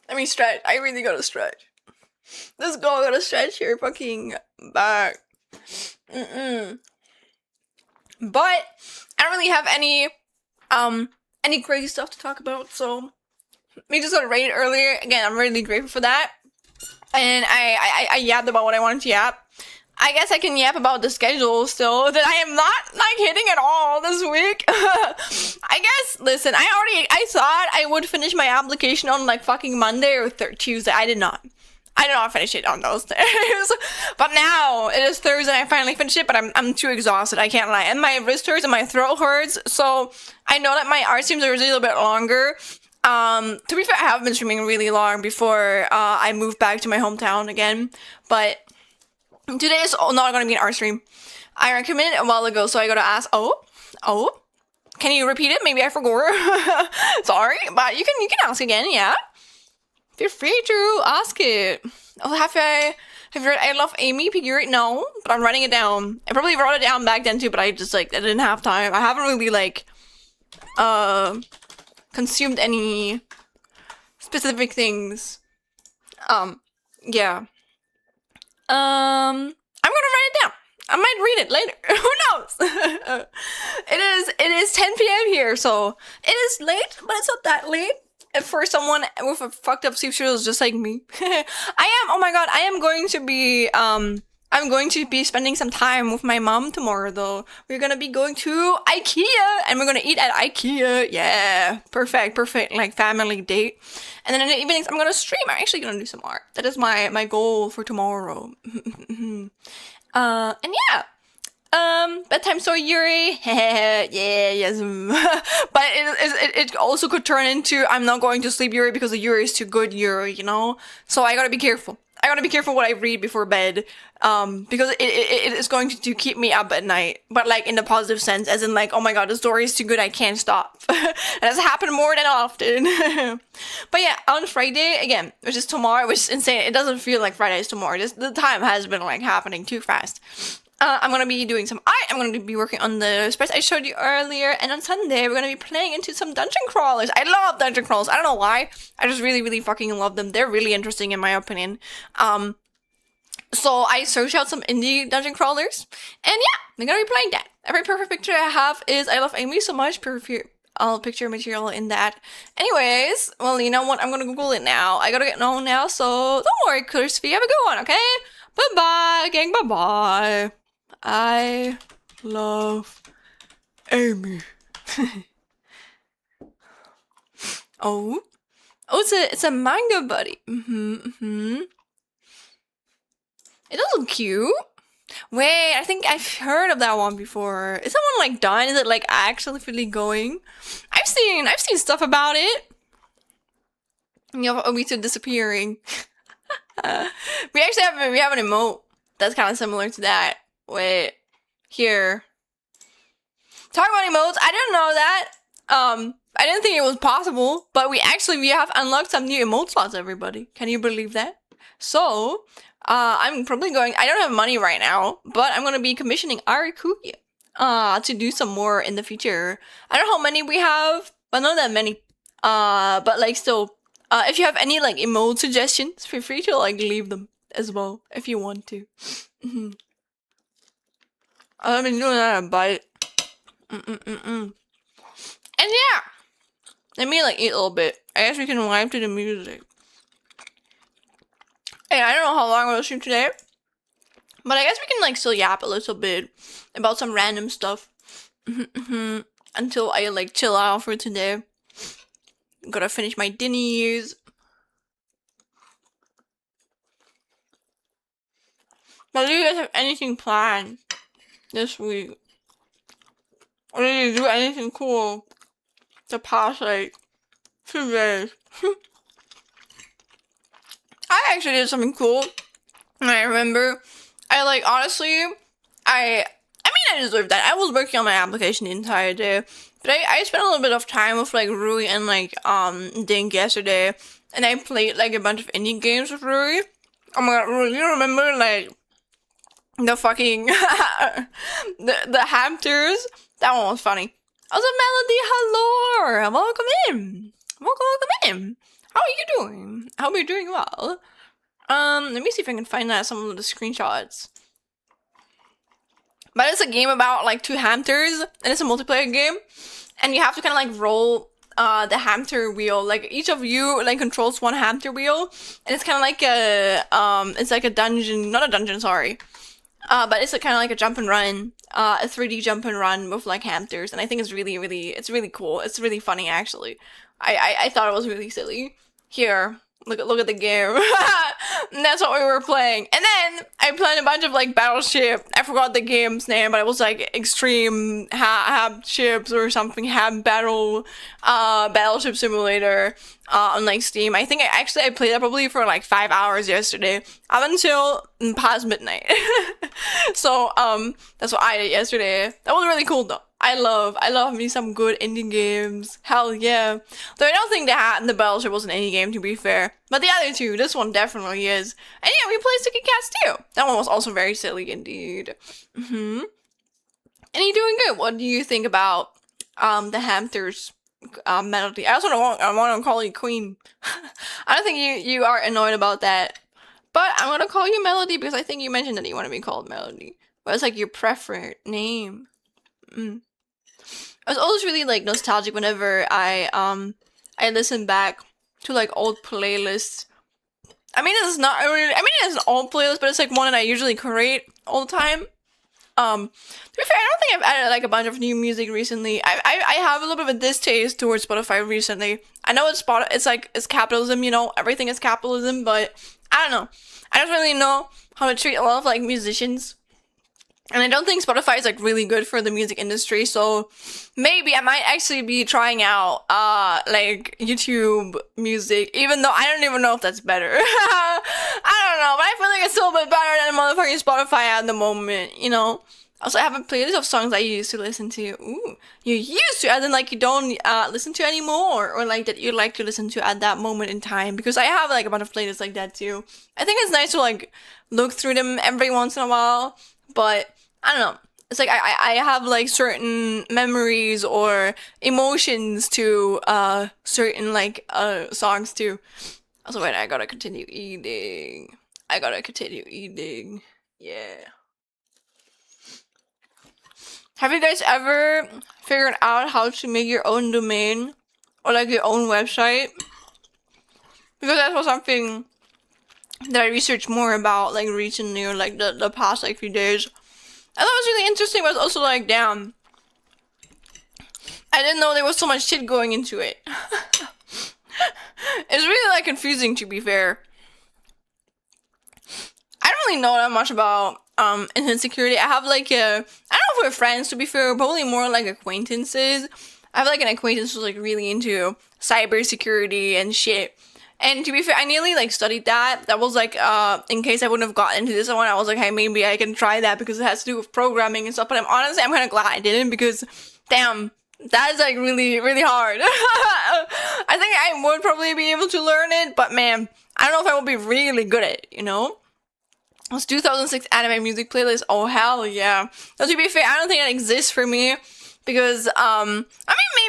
Let me stretch. I really gotta stretch. This girl gotta stretch her fucking back. But I don't really have any crazy stuff to talk about, so we just got raided earlier. Again, I'm really grateful for that. And I yapped about what I wanted to yap. I guess I can yap about the schedule still that I am not like hitting at all this week. I guess, listen, I thought I would finish my application on like fucking Monday or Tuesday. I did not finish it on those days. But now it is Thursday and I finally finished it, but I'm too exhausted, I can't lie. And my wrist hurts and my throat hurts, so I know that my art streams are a little bit longer. To be fair, I have been streaming really long before I moved back to my hometown again, but today is not going to be an art stream. I recommended it a while ago, so I gotta ask. Oh, can you repeat it? Maybe I forgot. Sorry, but you can ask again. Yeah, feel free to ask it. Oh, have you read I Love Amy? Figure no, but I'm writing it down. I probably wrote it down back then too, but I just like I didn't have time. I haven't really like consumed any specific things. Yeah. I'm gonna write it down. I might read it later. Who knows? It is 10 p.m. here, so it is late, but it's not that late. For someone with a fucked up sleep schedule just like me. Oh my god, I am going to be, I'm going to be spending some time with my mom tomorrow, though. We're gonna be going to IKEA, and we're gonna eat at IKEA. Yeah, perfect, like family date. And then in the evenings, I'm gonna stream. I'm actually gonna do some art. That is my goal for tomorrow. And yeah. Bedtime story, Yuri. Yeah, yes. But it also could turn into I'm not going to sleep, Yuri, because the Yuri is too good, Yuri, you know? So I gotta be careful. I gotta be careful what I read before bed, because it is going to keep me up at night, but like in the positive sense, as in like, oh my god, the story is too good, I can't stop. And that's happened more than often. But yeah, on Friday, again, which is tomorrow, which is insane, it doesn't feel like Friday is tomorrow, the time has been like happening too fast. I'm gonna be doing some art. I'm gonna be working on the spreads I showed you earlier, and on Sunday we're gonna be playing into some dungeon crawlers. I love dungeon crawlers. I don't know why. I just really, really fucking love them. They're really interesting in my opinion. So I searched out some indie dungeon crawlers, and yeah, we're gonna be playing that. Every perfect picture I have is I love Amy so much. Perfect picture material in that. Anyways, well, you know what? I'm gonna Google it now. I gotta get known now, so don't worry, Crispy. Have a good one, okay? Bye bye, gang. Bye bye. I love Amy. Oh, it's a manga buddy. It does look cute. Wait, I think I've heard of that one before. Is that one like done? Is it like actually really going? I've seen stuff about it. You know, Obito disappearing. we have an emote that's kind of similar to that. Wait, here. Talk about emotes. I didn't know that. I didn't think it was possible, but we have unlocked some new emote slots. Everybody, can you believe that? So, I'm probably going. I don't have money right now, but I'm gonna be commissioning Arikuya to do some more in the future. I don't know how many we have, but not that many. But like still, if you have any like emote suggestions, feel free to like leave them as well if you want to. I've been doing that a bite. And yeah, let me like eat a little bit. I guess we can vibe to the music. Hey, I don't know how long I'm gonna stream today, but I guess we can like still yap a little bit about some random stuff until I like chill out for today. Gotta finish my dinnies. But do you guys have anything planned this week? Or did you do anything cool the past like 2 days? I actually did something cool. And I remember, honestly, I deserved that. I was working on my application the entire day. But I spent a little bit of time with, like, Rui and, like, Dink yesterday. And I played, like, a bunch of indie games with Rui. Oh my god, Rui, you remember, like, the fucking, the hamsters? That one was funny. Also, Melody, hello! Welcome in! Welcome in! How are you doing? I hope you're doing well. Let me see if I can find out some of the screenshots. But it's a game about like 2 hamsters, and it's a multiplayer game. And you have to kind of like roll the hamster wheel. Like each of you like controls 1 hamster wheel, and it's kind of like a dungeon, not a dungeon, sorry. But it's kind of like a jump and run, a 3D jump and run with like hamsters, and I think it's really cool. It's really funny actually. I thought it was really silly. Here, look at the game. And that's what we were playing. And then I played a bunch of like Battleship. I forgot the game's name, but it was like Extreme Ships or something. Battleship Simulator on like Steam. I think I played that probably for like 5 hours yesterday, up until past midnight. So that's what I did yesterday. That was really cool though. I love me some good indie games. Hell yeah. Though I don't think the Battleship was an indie game, to be fair. But the other 2, this one definitely is. And yeah, we played Sticky Cats too. That one was also very silly indeed. And you're doing good. What do you think about the hamsters melody? I also want to call you Queen. I don't think you are annoyed about that. But I'm gonna call you Melody because I think you mentioned that you want to be called Melody. But it's like your preferred name. I was always really like nostalgic whenever I listen back to like old playlists. I mean, it's not really, it's an old playlist, but it's like one that I usually create all the time. To be fair, I don't think I've added like a bunch of new music recently. I have a little bit of a distaste towards Spotify recently. I know it's capitalism, you know, everything is capitalism, but I don't know. I don't really know how to treat a lot of like musicians. And I don't think Spotify is like really good for the music industry, so maybe I might actually be trying out like YouTube music, even though I don't even know if that's better. I don't know, but I feel like it's still a bit better than motherfucking Spotify at the moment, you know? Also, I have a playlist of songs I used to listen to. Ooh, you used to, as in like you don't listen to anymore, or like that you like to listen to at that moment in time, because I have like a bunch of playlists like that too. I think it's nice to like look through them every once in a while, but I don't know. It's like I have like certain memories or emotions to certain like songs too. Also, wait, I gotta continue eating. I gotta continue eating. Yeah. Have you guys ever figured out how to make your own domain or like your own website? Because that was something that I researched more about like recently or like the past like few days. I thought it was really interesting, but also like, damn, I didn't know there was so much shit going into it. It's really like confusing, to be fair. I don't really know that much about internet security. I have like I don't know if we're friends, to be fair, probably more like acquaintances. I have like an acquaintance who's like really into cybersecurity and shit. And to be fair, I nearly like studied that. That was like in case I wouldn't have gotten into this one, I was like, hey, maybe I can try that because it has to do with programming and stuff. But I'm kind of glad I didn't, because damn, that is like really, really hard. I think I would probably be able to learn it, but man, I don't know if I would be really good at it, you know? It was 2006 anime music playlist. Oh, hell yeah. Now, to be fair, I don't think that exists for me, because, I mean,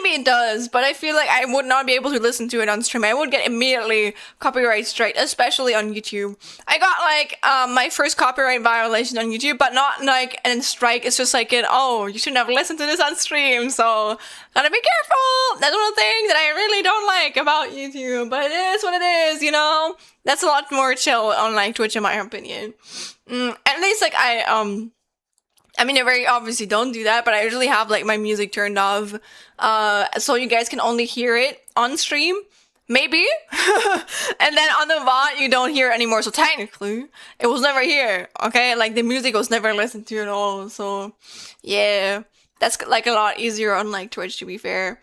maybe it does, but I feel like I would not be able to listen to it on stream. I would get immediately copyright strike, especially on YouTube. I got, like, my first copyright violation on YouTube, but not, like, an strike. It's just like, oh, you shouldn't have listened to this on stream, so gotta be careful. That's one of the things that I really don't like about YouTube, but it is what it is, you know? That's a lot more chill on, like, Twitch, in my opinion. At least, like, I mean, I very obviously don't do that, but I usually have, like, my music turned off, so you guys can only hear it on stream, maybe, and then on the VOD, you don't hear it anymore, so technically, it was never here, okay, like, the music was never listened to at all, so, yeah, that's, like, a lot easier on, like, Twitch, to be fair.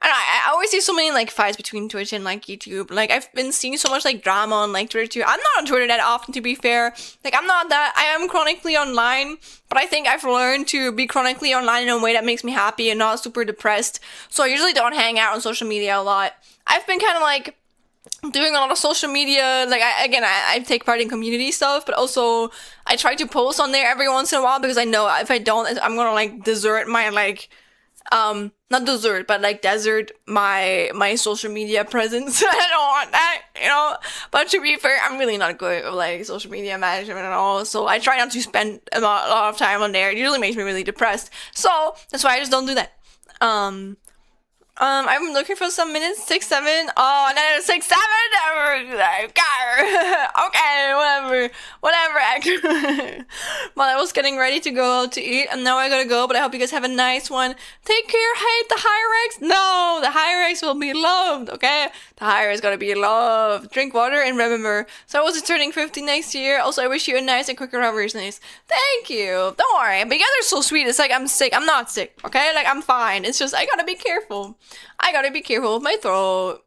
I don't know, I always see so many, like, fights between Twitch and, like, YouTube. Like, I've been seeing so much, like, drama on, like, Twitter, too. I'm not on Twitter that often, to be fair. Like, I am chronically online, but I think I've learned to be chronically online in a way that makes me happy and not super depressed. So I usually don't hang out on social media a lot. I've been kind of, like, doing a lot of social media. Like, I take part in community stuff, but also I try to post on there every once in a while, because I know if I don't, I'm gonna, like, desert my, like, not desert, but like desert my social media presence. I don't want that, you know? But to be fair, I'm really not good at like social media management at all, so I try not to spend a lot of time on there. It usually makes me really depressed, so that's why I just don't do that. I'm looking for some minutes, 6, 7. Oh, no, 6, 7. Okay, whatever. Well, I was getting ready to go out to eat, and now I gotta go. But I hope you guys have a nice one. Take care. Hate the Hiiiii. No, the Hiiiii will be loved. Okay, the Hiiiii gotta be loved. Drink water and remember. So I was turning 50 next year. Also, I wish you a nice and quick recovery. Nice. Thank you. Don't worry. But you guys are so sweet. It's like I'm sick. I'm not sick. Okay, like I'm fine. It's just I gotta be careful. I gotta be careful with my throat.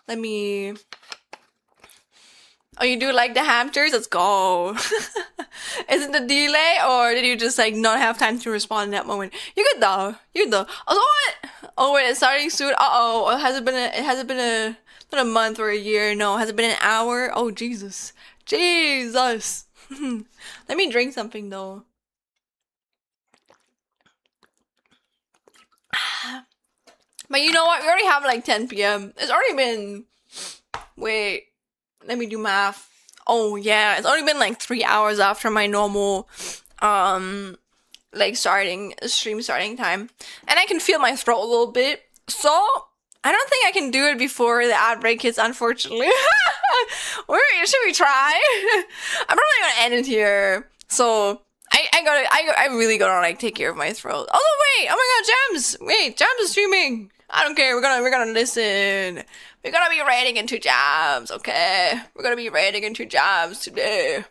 Let me... Oh, you do like the hamsters? Let's go. Is it the delay, or did you just like not have time to respond in that moment? You're good though. Also, what? Oh wait, it's starting soon. Uh-oh. Has it been not a month or a year? No. Has it been an hour? Oh, Jesus. Jesus. Let me drink something though. But you know what? We already have like 10 p.m. It's already been... Wait. Let me do math. Oh, yeah. It's already been like 3 hours after my normal, like stream starting time. And I can feel my throat a little bit. So, I don't think I can do it before the ad break hits, unfortunately. Should we try? I'm probably gonna end it here. So... I really gotta like take care of my throat. Oh wait! Oh my god, Gems! Wait, Gems is streaming. I don't care. We're gonna listen. We're gonna be raiding into Gems, okay? We're gonna be raiding into Gems today.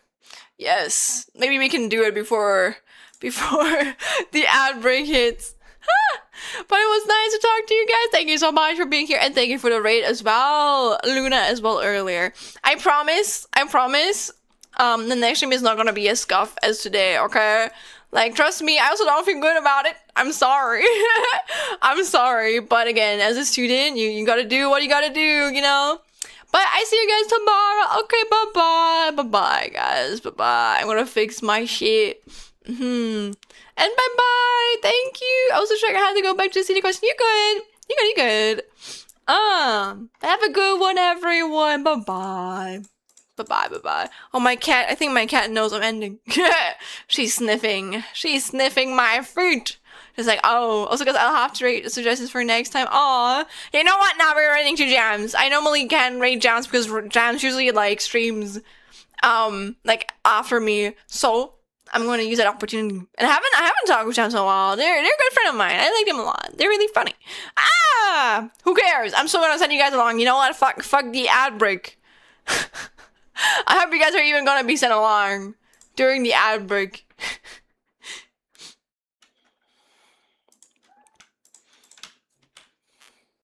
Yes, maybe we can do it before the ad break hits. But it was nice to talk to you guys. Thank you so much for being here, and thank you for the raid as well, Luna as well earlier. I promise. The next stream is not gonna be as scuff as today, okay? Like, trust me, I also don't feel good about it. I'm sorry. I'm sorry, but again, as a student, you gotta do what you gotta do, you know? But I see you guys tomorrow. Okay, bye-bye. Bye-bye, guys. Bye-bye. I'm gonna fix my shit. And bye-bye. Thank you. I was just checking how to go back to the city question. You're good. You're good. Have a good one, everyone. Bye-bye. Bye-bye, bye-bye. Oh, my cat. I think my cat knows I'm ending. She's sniffing. She's sniffing my fruit. It's like, oh, also because I'll have to rate suggestions for next time. Aw. You know what? Now we're rating 2 jams. I normally can rate jams because jams usually like streams like after me. So I'm going to use that opportunity. And I haven't talked with jams in a while. They're a good friend of mine. I like them a lot. They're really funny. Who cares? I'm still gonna send you guys along. You know what? Fuck the ad break. I hope you guys are even gonna be sent along during the ad break.